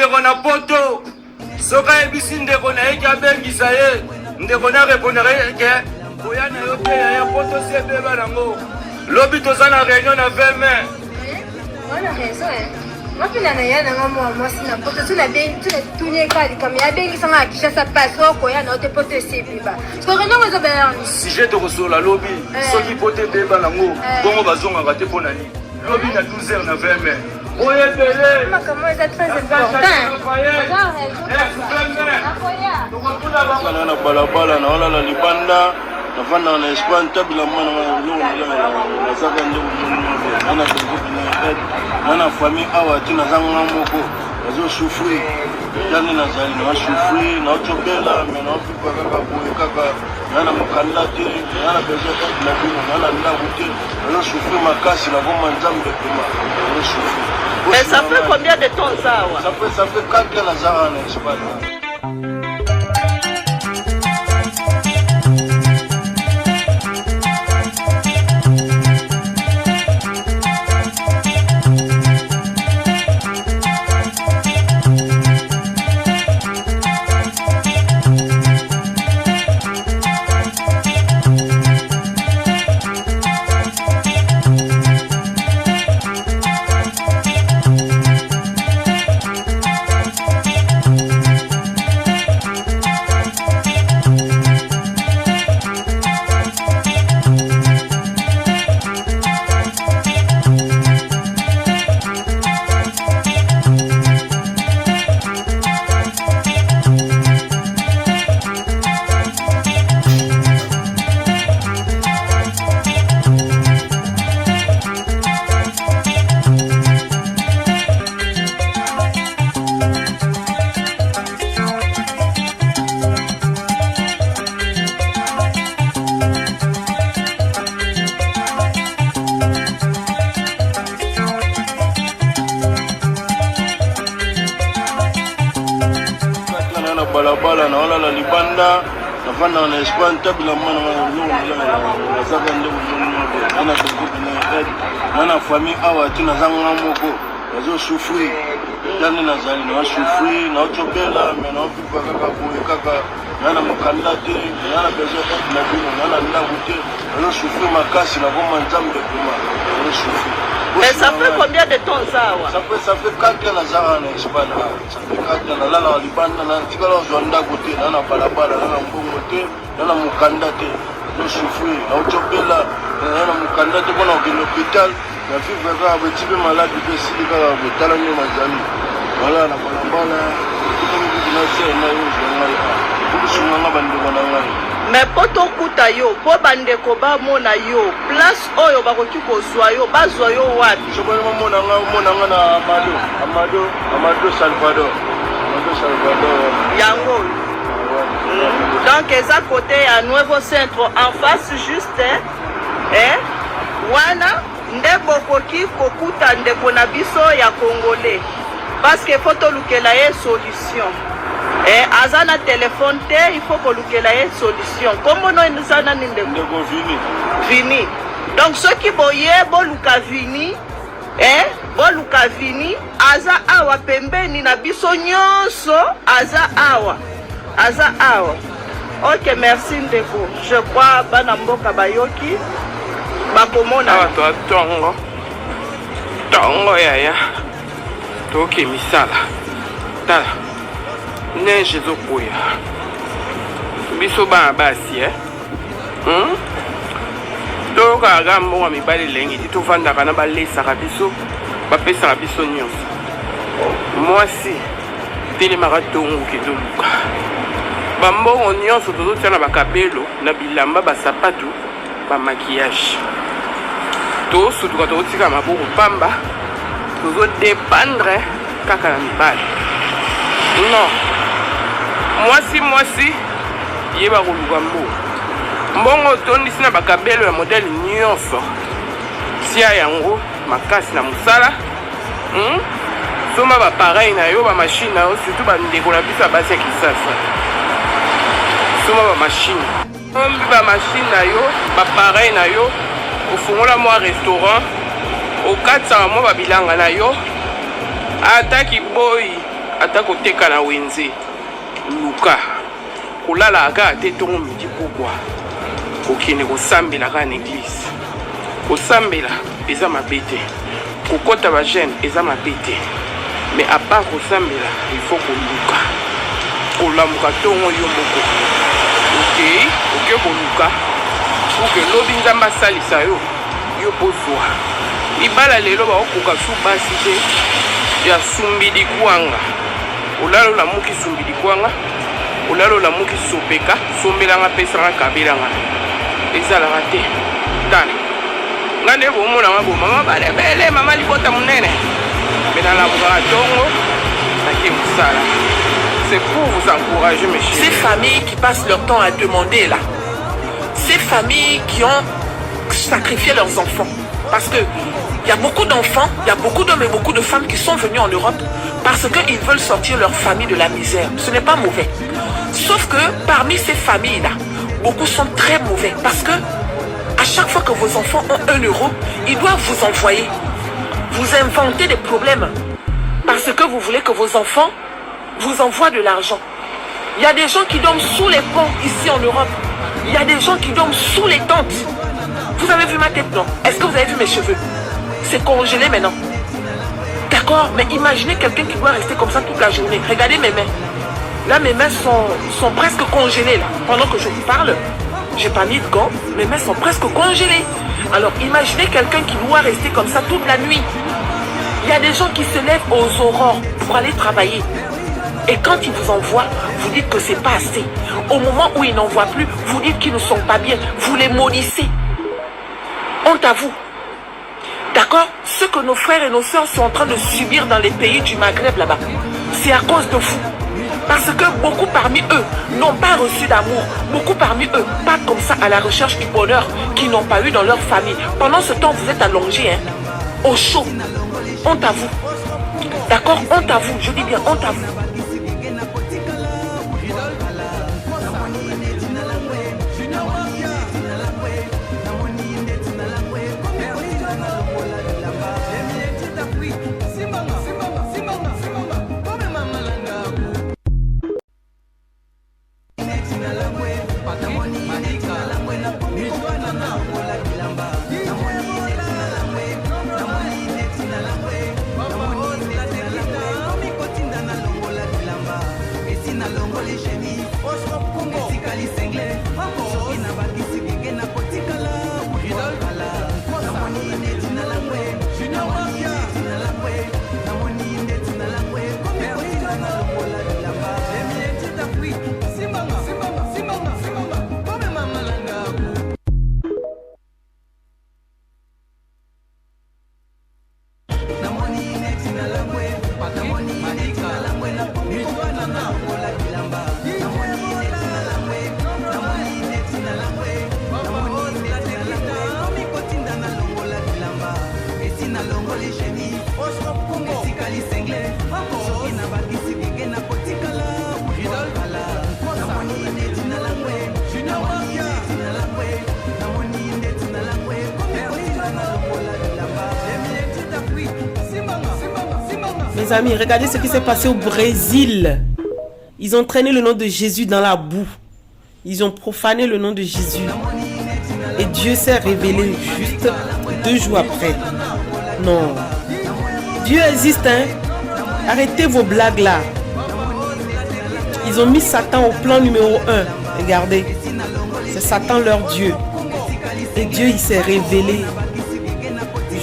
ndeko na poto soka ebisi ndeko na eki abengisa ye ndeko na répondre eke koya na yo te ya poto si ebeba nango lobi toza na réunion na 20 mai. Wana raison mapina na yana ngamo mwasi na poto tuna tunye kali kama ya bengisa nga kishasa passe koya na ote poto esibiba so réunion ngo zobela sujet to kosola lobi soki poto ebeba nango bongo bazongaka te mpo nani lobi na 12h na 20 mai. Oye bele comment c'est très important na balabala na wala la libanda na vanda na Espagne tabila mwana na zaka ndio na na famille awa tina zanga moko bazo souffrir yani na zali na souffrir na otobela mais na ofi kaka boye kaka na mokandate na besoin na bino na ndabuté na souffrir makasi na goma nzambe pema na souffrir. Mais ça fait combien de temps ça? Ça fait 4 ans en Espagne. balabala na wala la libanda na vanda na Espagne tabila mwana na zaka ndio na famille awa tina zanga moko bazo souffrir yani na zali na souffrir na otobela mais na ofi kaka boye kaka na mokandate na besoin na bino na ndabuté na souffrir makasi na goma nzambe pema na souffrir. Mais ça fait combien de temps ça? Ça fait 4 ans en Espagne. Ça fait 4 ans là na libanda na tikala zonda côté na balabala na mbongo te na mukanda te no souffrir na otobela na mukanda te bona au hôpital na vivre ka betibe malade pe silika botala ni mazali voilà na balabala tout na se na yo zonga pour sunga bandeko na ngai. Mais poto kuta yo po bandeko ba mona yo place oyo bakoki kozwa yo bazwa yo wapi? Je vois mona nga na Amado Salvador yango. Donc eza côté à Nuevo Centro en face juste wana nde bokoki kokuta ndeko na biso ya Congolais parce que photo lukela ye solution. Aza na téléphone te il faut que lukela ye solution comme no ndana ninde ndeko vini donc ceux qui boye boluka vini boluka vini aza awa pembeni na biso nyonso aza awa. OK, merci ndeko. Je crois bana mboka bayoki bakomona tongo yaya toke misala tala neige ezokoya biso bana basi tokaka mbongo mibali elengi ti tovandaka na balesaka biso bapesaka biso nyonso mwasi telemaka tonguki ezoluka bambongo nyonso tozotia na bakabelo na bilamba basapatu bamakiyage tosutuka tokotika maboko pamba tozodépendre kaka na mibali non mwasi yeba koluka mbongo tondisi na bakabelo ya modele nyonso tia yango makasi na mosala soma bapareil na yo bamashine na yo surtout bandeko na biso ya basi ya kisasa soma bamashine ombi bamashine na yo bapareil na yo ofungola mwa restaurant okatisaka mwa babilanga na yo ataki boyi ata koteka na wenze luka kolala aka te ntongo midi pokwa kokende kosambela kaka na eglise kosambela eza mabe te kokota bagene eza mabe te mais à part kosambela il faut koluka kolamuka ntongo yo moko oke koluka oke lobi nzambe asalisa yo yo bozwa libala lelo bakokoka su basi te ya sumbidi kwanga olalo lamuki sumbidi kwanga olalo lamuki sopeka sombelanga pesanga kabelanga ezalaka te tani nga nde bomonanga bo mama balebele mama libota monene me nalabukaka ntongo nake mosala. C'est pour vous encourager, mes chéris. Ces familles qui passent leur temps à demander là, ces familles qui ont sacrifié leurs enfants, parce que il y a beaucoup d'enfants, il y a beaucoup d'hommes et beaucoup de femmes qui sont venus en Europe parce qu'ils veulent sortir leur famille de la misère. Ce n'est pas mauvais. Sauf que parmi ces familles-là, beaucoup sont très mauvais parce que à chaque fois que vos enfants ont 1 euro, ils doivent vous envoyer. Vous inventez des problèmes parce que vous voulez que vos enfants vous envoient de l'argent. Il y a des gens qui dorment sous les ponts ici en Europe. Il y a des gens qui dorment sous les tentes. Vous avez vu ma tête, non? Est-ce que vous avez vu mes cheveux? C'est congelé maintenant. D'accord, mais imaginez quelqu'un qui doit rester comme ça toute la journée. Regardez mes mains. Là, mes mains sont presque congelées là. Pendant que je vous parle, j'ai pas mis de gants. Mes mains sont presque congelées. Alors imaginez quelqu'un qui doit rester comme ça toute la nuit. Il y a des gens qui se lèvent aux aurores pour aller travailler. Et quand ils vous envoient, vous dites que c'est pas assez. Au moment où ils n'envoient plus, vous dites qu'ils ne sont pas bien. Vous les maudissez. Honte à vous. D'accord? Ce que nos frères et nos sœurs sont en train de subir dans les pays du Maghreb là-bas, c'est à cause de vous. Parce que beaucoup parmi eux n'ont pas reçu d'amour. Beaucoup parmi eux partent comme ça à la recherche du bonheur qu'ils n'ont pas eu dans leur famille. Pendant ce temps, vous êtes allongés, hein, au chaud. Honte à vous. D'accord? Honte à vous. Je dis bien honte à vous. Mes amis, regardez ce qui s'est passé au Brésil. Ils ont traîné le nom de Jésus dans la boue. Ils ont profané le nom de Jésus. Et Dieu s'est révélé juste 2 jours après. Non. Dieu existe, hein. Arrêtez vos blagues là. Ils ont mis Satan au plan numéro 1. Regardez. C'est Satan leur Dieu. Et Dieu, il s'est révélé.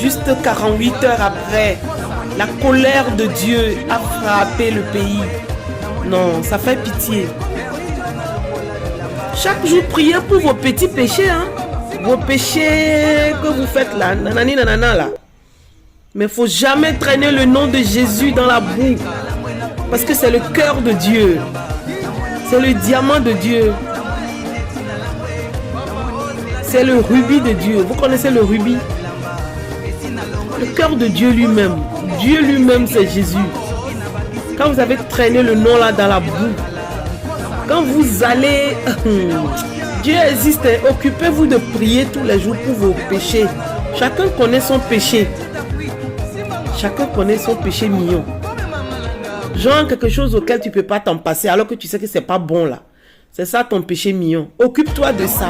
Juste 48 heures après, la colère de Dieu a frappé le pays. Non, ça fait pitié. Chaque jour, priez pour vos petits péchés, hein. Vos péchés que vous faites là, nanani nanana là. Mais il ne faut jamais traîner le nom de Jésus dans la boue. Parce que c'est le cœur de Dieu. C'est le diamant de Dieu. C'est le rubis de Dieu. Vous connaissez le rubis? Le cœur de Dieu lui-même. Dieu lui-même, c'est Jésus. Quand vous avez traîné le nom là dans la boue, quand vous allez... Dieu existe. Occupez-vous de prier tous les jours pour vos péchés. Chacun connaît son péché. Chacun connaît son péché mignon. Genre quelque chose auquel tu peux pas t'en passer alors que tu sais que c'est pas bon là. C'est ça ton péché mignon. Occupe-toi de ça.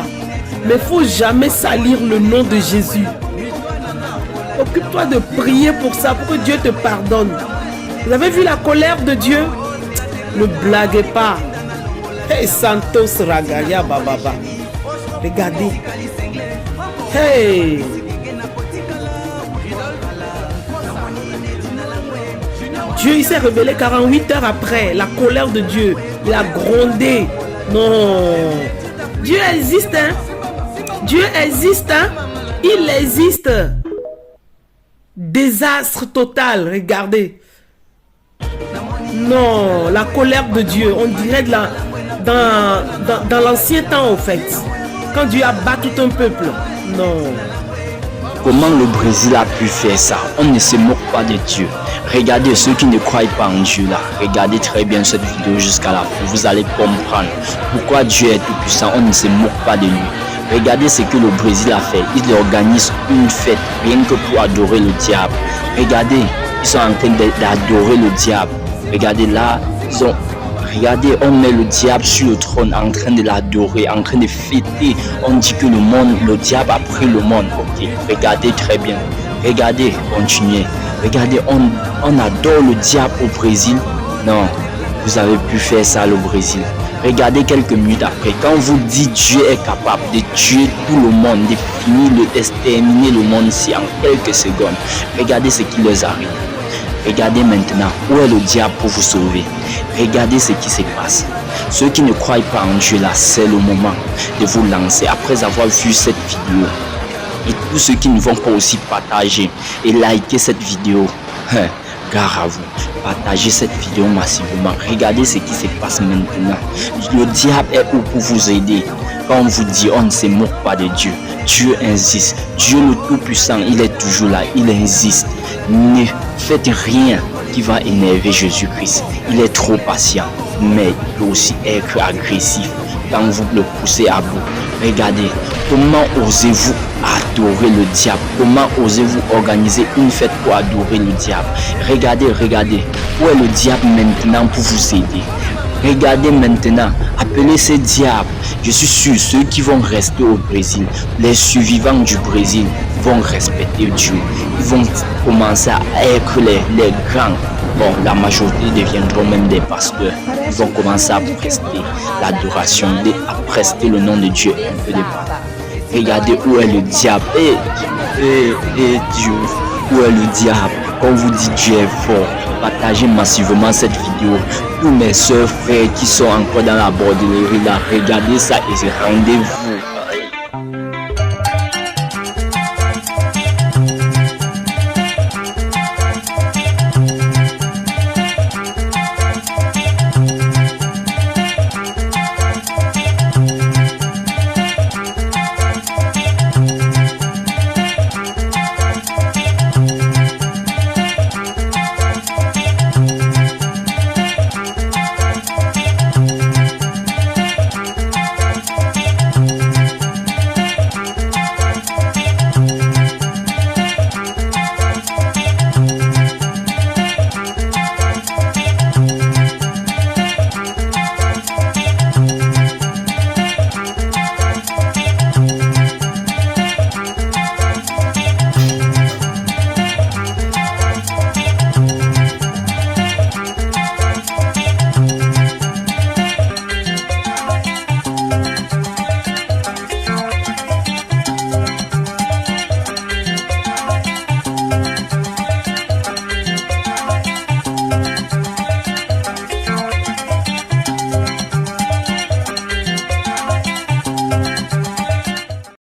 Mais faut jamais salir le nom de Jésus. Occupe-toi de prier pour ça, pour que Dieu te pardonne. Vous avez vu la colère de Dieu? Ne blaguez pas. Hey Santos Ragaya Bababa. Regardez. Hey. Dieu, il s'est révélé 48 heures après. La colère de Dieu. Il a grondé. Non. Dieu existe, hein. Dieu existe, hein. Il existe. Désastre total. Regardez. Non. La colère de Dieu. On dirait dans l'ancien temps, au fait. Quand Dieu abat tout un peuple. Non. Comment le Brésil a pu faire ça? On ne se moque pas de Dieu. Regardez ceux qui ne croient pas en Dieu là. Regardez très bien cette vidéo jusqu'à la fin. Vous allez comprendre pourquoi Dieu est tout puissant. On ne se moque pas de lui. Regardez ce que le Brésil a fait. Il organise une fête rien que pour adorer le diable. Regardez, ils sont en train d'adorer le diable. Regardez là, regardez, on met le diable sur le trône en train de l'adorer, en train de fêter. On dit que le diable a pris le monde. Ok, regardez très bien. Regardez, continuez. Regardez, on adore le diable au Brésil. Non, vous avez pu faire ça au Brésil. Regardez quelques minutes après, quand vous dites Dieu est capable de tuer tout le monde, de finir, d'exterminer le monde ici en quelques secondes. Regardez ce qui leur arrive. Regardez maintenant où est le diable pour vous sauver. Regardez ce qui se passe. Ceux qui ne croient pas en Dieu là, c'est le moment de vous lancer après avoir vu cette vidéo. Et tous ceux qui ne vont pas aussi partager et liker cette vidéo, gare à vous, partagez cette vidéo massivement. Regardez ce qui se passe maintenant. Le diable est où pour vous aider. Quand on vous dit on ne se moque pas de Dieu, Dieu insiste. Dieu le Tout-Puissant, il est toujours là, il insiste. Ne faites rien qui va énerver Jésus-Christ. Il est trop patient, mais il peut aussi être agressif quand vous le poussez à bout. Regardez, comment osez-vous adorer le diable? Comment osez-vous organiser une fête pour adorer le diable? Regardez, regardez, où est le diable maintenant pour vous aider? Regardez maintenant, appelez ces diables. Je suis sûr, ceux qui vont rester au Brésil, les survivants du Brésil vont respecter Dieu. Ils vont commencer à être les grands. Bon, la majorité deviendront même des pasteurs. Ils vont commencer à prester l'adoration, à prester le nom de Dieu un peu de partout. Regardez où est le diable. Et Dieu, où est le diable? Quand vous dites Dieu est fort, partagez massivement cette vidéo. Tous mes soeurs, frères qui sont encore dans la bordellerie là, regardez ça et rendez-vous.